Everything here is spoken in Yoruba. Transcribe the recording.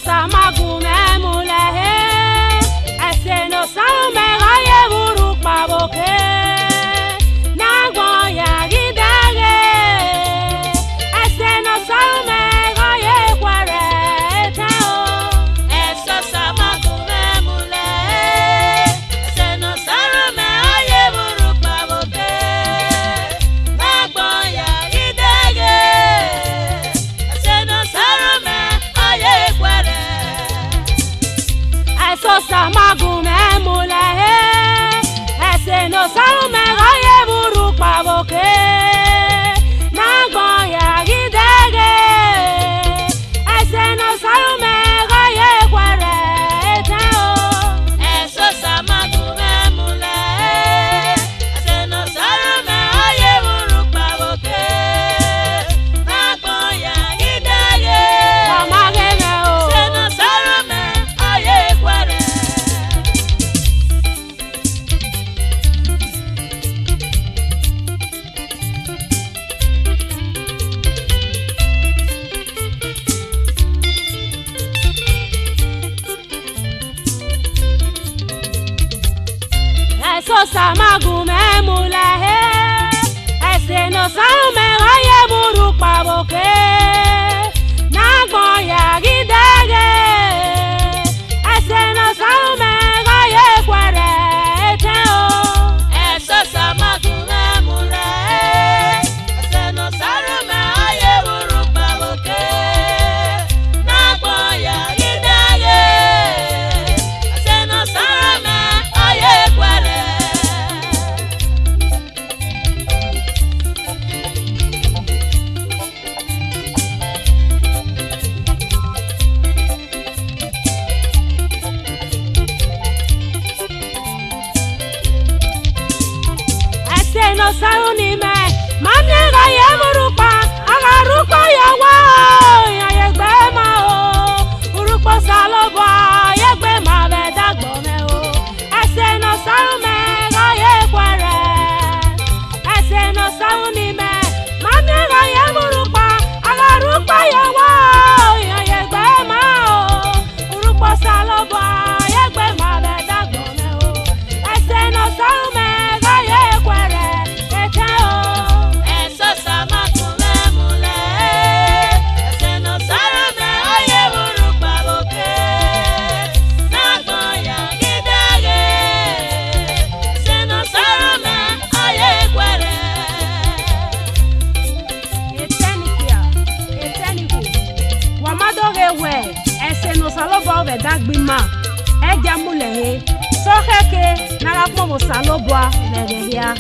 Samagu me mule, ese no sabe me gaye buru pavoke, nago ya gidage, ese no sabe me gaye cuarenta o. Eso samagu me mule, ese no sabe me gaye buru pavoke, nago ya gidage, ese no sabe me gaye cuarenta. Eso samagu me mule, ese no sabe me gaye buru pavoke, nago ya gidege, ese no sabe me gaye cuarenta o. Eso samagu me mule, ese no sabe me gaye buru pavoke, nago ya gidege, mamagege o. Ese no sabe me gaye cuarenta. Eso samagu me mule, ese no sabe me gaye buru pavoke, nago ya gidege, ese no sabe me gaye cuarenta o. Eso samagu me mule, ese no sabe me gaye buru pavoke, nago ya gidege, ese no sabe me gaye cuarenta. Ese no sabe ni me, mami gaye burupa, agarupa ya wa, ya yegbe ma o, burupa salobo, yegbe ma be dagbo me o. Ese no sabe me gaye kwere, ese no sabe ni me, mami gaye burupa, agarupa ya wa, ya yegbe ma o, burupa salobo, yegbe ma be dagbo me o. Ese no sabe me gaye kwere, ete o. Eso samagu me mule, ese no sabe me gaye buru pavoke, nago ya gidege, ese no sabe me gaye cuere. Etenikia, wamadoge we, ese no salobo ve dagbima, eja mule he, soheke narapo mo salobo ve ya.